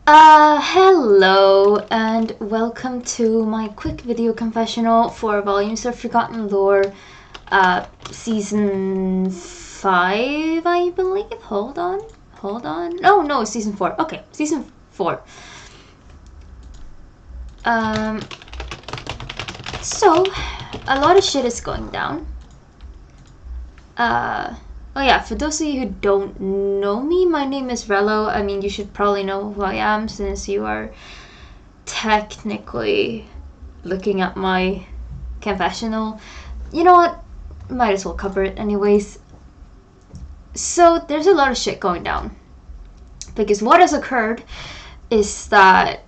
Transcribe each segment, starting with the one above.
Hello and welcome to my quick video confessional for Volumes of Forgotten Lore, Season 5, I believe? Hold on. No, Season 4. Okay, Season 4. So, a lot of shit is going down. Oh yeah, for those of you who don't know me, my name is Relo. I mean, you should probably know who I am since you are technically looking at my confessional. You know what? Might as well cover it anyways. So, there's a lot of shit going down. Because what has occurred is that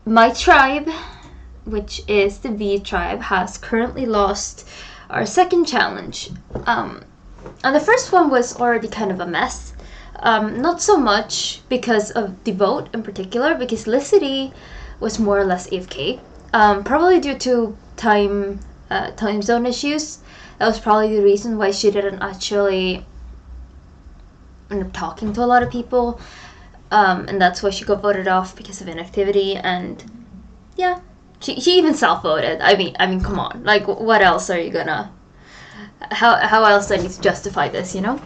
my tribe, which is the V tribe, has currently lost our second challenge. And the first one was already kind of a mess. Not so much because of the vote in particular, because Licity was more or less AFK. Probably due to time zone issues. That was probably the reason why she didn't actually end up talking to a lot of people. And that's why she got voted off, because of inactivity. And yeah, she even self-voted. I mean, come on. Like, what else are you gonna... How else do I need to justify this, you know?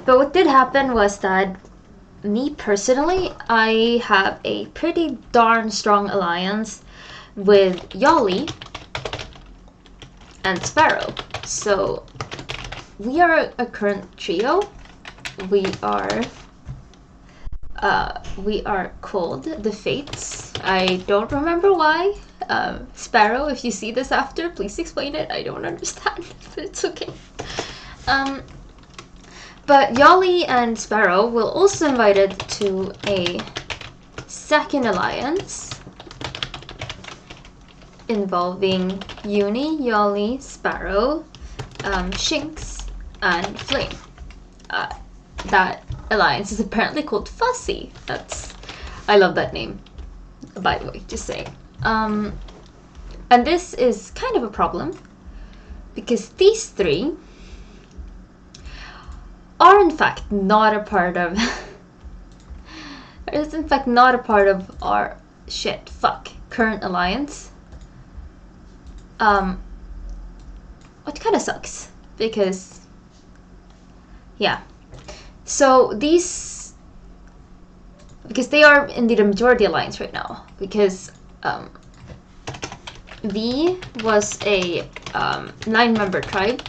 But what did happen was that, me personally, I have a pretty darn strong alliance with Yali and Sparrow. So, we are a current trio. We are called the Fates. I don't remember why. Sparrow, if you see this after, please explain it. I don't understand, but it's okay. But Yali and Sparrow were also invited to a second alliance involving Uni, Yali, Sparrow, Shinx, and Flame. That alliance is apparently called Fussy. I love that name, by the way, just saying. And this is kind of a problem because these three are in fact not a part of our current alliance. Which kind of sucks because yeah. So because they are indeed a majority alliance right now, because V was a 9-member tribe.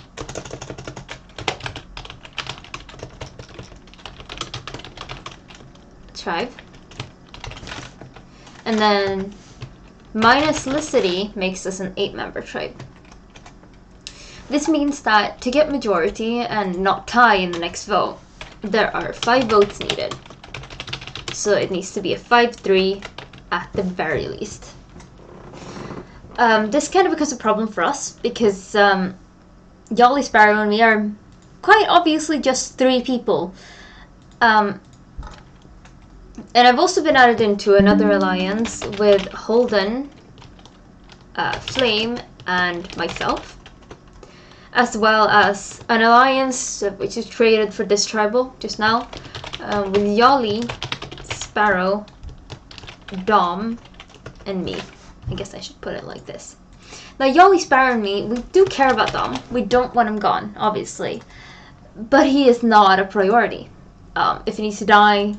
And then minus Licity makes us an 8-member tribe. This means that to get majority and not tie in the next vote, there are 5 votes needed. So it needs to be a 5-3 at the very least. This kind of becomes a problem for us because Yali, Sparrow, and me are quite obviously just 3 people. And I've also been added into another alliance with Holden, Flame, and myself, as well as an alliance which is created for this tribal just now, with Yali, Sparrow, Dom, and me. I guess I should put it like this. Now, Yali, Sparrow, and me, we do care about Dom. We don't want him gone, obviously. But he is not a priority. If he needs to die,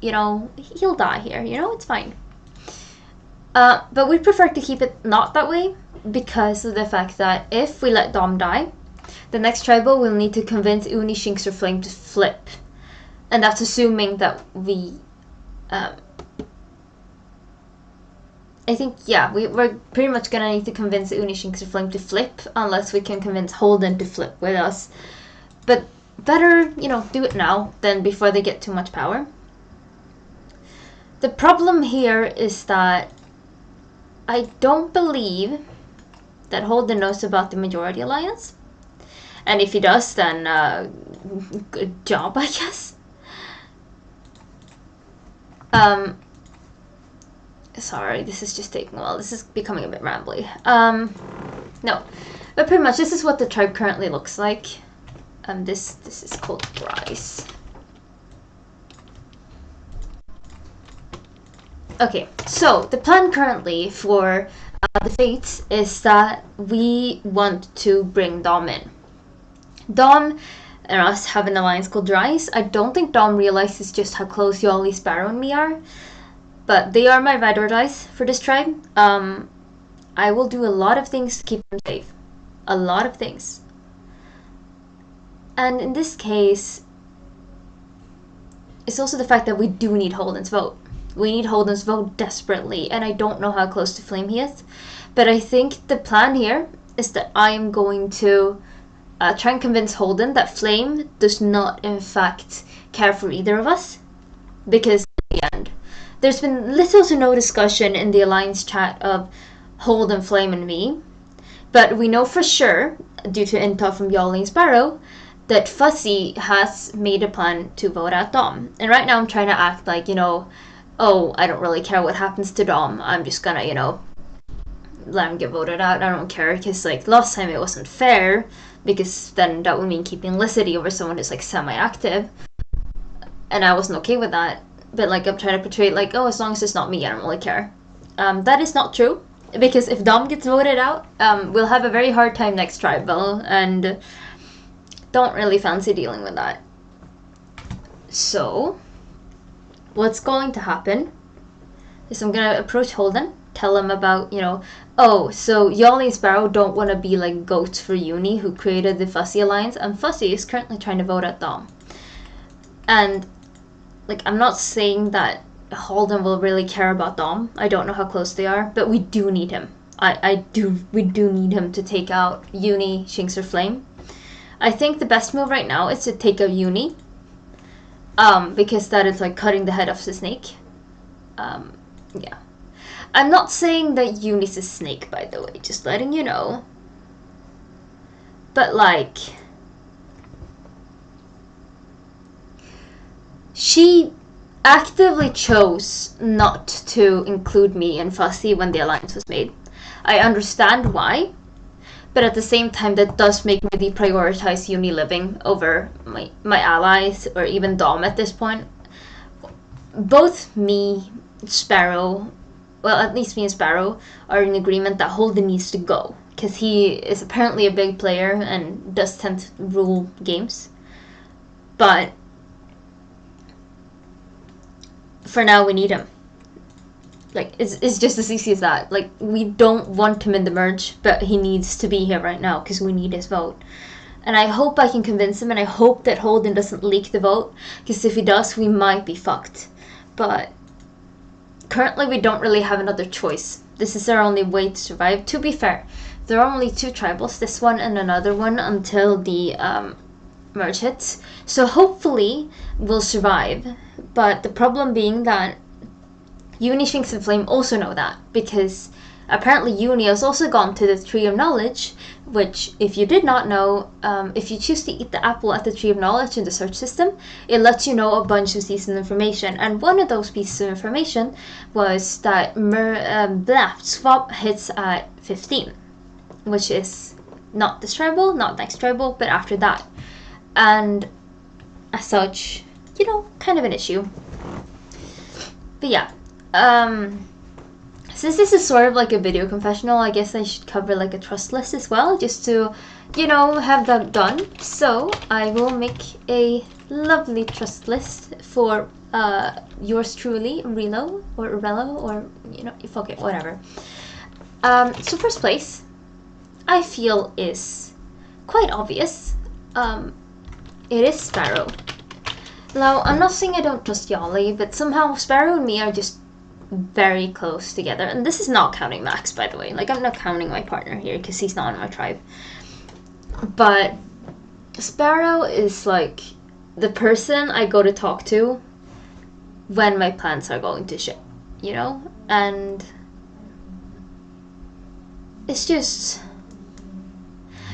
you know, he'll die here, you know, it's fine. But we prefer to keep it not that way because of the fact that if we let Dom die, the next tribal will need to convince Uni, Shinx, or Flame to flip. And that's assuming that we... I think, yeah, we're pretty much gonna need to convince Uni, Shinx, or Flame to flip unless we can convince Holden to flip with us. But better, you know, do it now than before they get too much power. The problem here is that I don't believe that Holden knows about the majority alliance. And if he does, then good job, I guess. Sorry, this is just taking a while. This is becoming a bit rambly. No, but pretty much this is what the tribe currently looks like. This is called Rice. Okay, so the plan currently for the Fates is that we want to bring Dom in. Dom and us have an alliance called Rise. I don't think Dom realizes just how close Yali, Sparrow, and me are, but they are my ride or dies for this tribe. I will do a lot of things to keep them safe. A lot of things. And in this case, it's also the fact that we do need Holden's vote. We need Holden's vote desperately, and I don't know how close to Flame he is. But I think the plan here is that I am going to try and convince Holden that Flame does not, in fact, care for either of us. Because in the end, there's been little to no discussion in the Alliance chat of Holden, Flame, and me. But we know for sure, due to intel from Yali and Sparrow, that Fuzzy has made a plan to vote out Dom. And right now I'm trying to act like, oh, I don't really care what happens to Dom. I'm just gonna, let him get voted out. I don't care, because, last time it wasn't fair, because then that would mean keeping Licity over someone who's, semi-active. And I wasn't okay with that. But, I'm trying to portray it oh, as long as it's not me, I don't really care. That is not true, because if Dom gets voted out, we'll have a very hard time next tribal, and don't really fancy dealing with that. So, what's going to happen is I'm gonna approach Holden, tell him about, oh, so Yali and Sparrow don't want to be like goats for Uni, who created the Fuzzy Alliance, and Fuzzy is currently trying to vote at Dom. And, I'm not saying that Holden will really care about Dom. I don't know how close they are, but we do need him. We do need him to take out Uni, Shinx, or Flame. I think the best move right now is to take out Uni, because that is cutting the head off the snake. Yeah. I'm not saying that Uni's a snake, by the way, just letting you know. But she actively chose not to include me and Fuzzy when the alliance was made. I understand why, but at the same time that does make me deprioritize Uni living over my allies or even Dom at this point. Both me, Sparrow, well, at least me and Sparrow are in agreement that Holden needs to go, because he is apparently a big player and does tend to rule games. But for now, we need him. It's just as easy as that. We don't want him in the merge, but he needs to be here right now because we need his vote. And I hope I can convince him, and I hope that Holden doesn't leak the vote, because if he does, we might be fucked. But currently, we don't really have another choice. This is our only way to survive. To be fair, there are only 2 tribals, this one and another one, until the merge hits. So hopefully, we'll survive. But the problem being that Uni, Shinx, and Flame also know that, because apparently Uni has also gone to the Tree of Knowledge, which, if you did not know, if you choose to eat the apple at the Tree of Knowledge in the search system, it lets you know a bunch of season information. And one of those pieces of information was that swap hits at 15, which is not this tribal, not next tribal, but after that. And as such, kind of an issue. But yeah. Since this is sort of like a video confessional, I guess I should cover a trust list as well, just to, have that done. So I will make a lovely trust list for yours truly, Relo, or fuck it, whatever. So first place, I feel is quite obvious. It is Sparrow. Now, I'm not saying I don't trust Yali, but somehow Sparrow and me are just very close together. And this is not counting Max, by the way. I'm not counting my partner here, because he's not in my tribe. But Sparrow is, the person I go to talk to when my plans are going to shit, And it's just...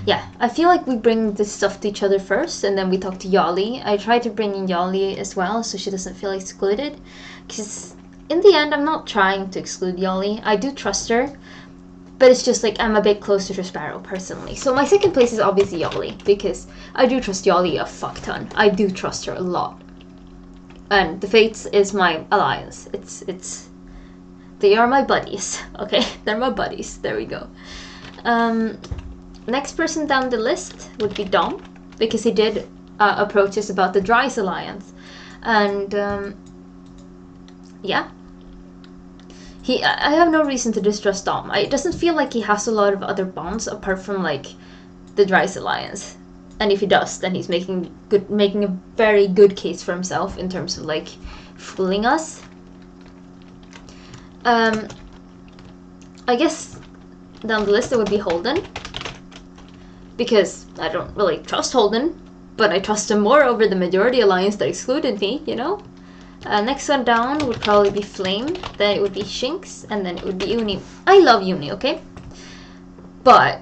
yeah, I feel like we bring this stuff to each other first, and then we talk to Yali. I try to bring in Yali as well, so she doesn't feel excluded. Because in the end, I'm not trying to exclude Yali. I do trust her, but it's just I'm a bit closer to Sparrow personally. So my second place is obviously Yali, because I do trust Yali a fuck ton. I do trust her a lot. And the Fates is my alliance. It's They are my buddies. Okay, they're my buddies. There we go. Next person down the list would be Dom, because he did approach us about the Dries Alliance. And yeah. I have no reason to distrust Dom. It doesn't feel like he has a lot of other bonds apart from like the Dries Alliance. And if he does, then he's making a very good case for himself in terms of like fooling us. I guess down the list it would be Holden, because I don't really trust Holden, but I trust him more over the majority alliance that excluded me, you know? Next one down would probably be Flame, then it would be Shinx, and then it would be Uni. I love Uni, okay? But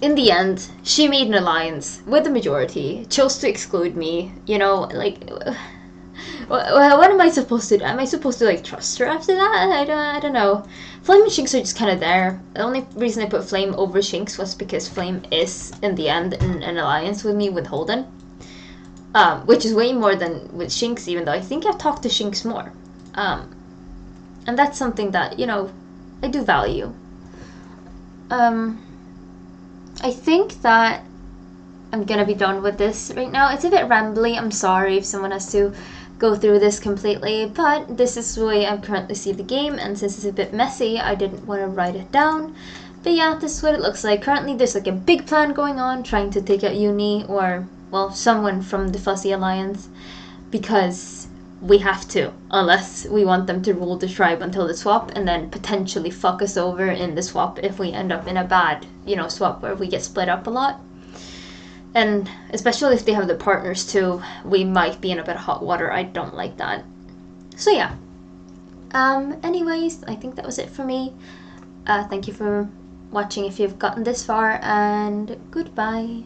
in the end, she made an alliance with the majority, chose to exclude me, you know, like, what am I supposed to do? Am I supposed to, like, trust her after that? I don't know. Flame and Shinx are just kind of there. The only reason I put Flame over Shinx was because Flame is, in the end, in an alliance with me with Holden. Which is way more than with Shinx, even though I think I've talked to Shinx more. And that's something that, you know, I do value. I think that I'm gonna be done with this right now. It's a bit rambly. I'm sorry if someone has to go through this completely, but this is the way I currently see the game, and since it's a bit messy, I didn't want to write it down. But yeah, this is what it looks like. Currently, there's like a big plan going on, trying to take out Uni, or, well, someone from the Fuzzy Alliance, because we have to, unless we want them to rule the tribe until the swap, and then potentially fuck us over in the swap if we end up in a bad, you know, swap where we get split up a lot. And especially if they have the partners too, we might be in a bit of hot water. I don't like that. So yeah. Anyways, I think that was it for me. Thank you for watching if you've gotten this far, and goodbye.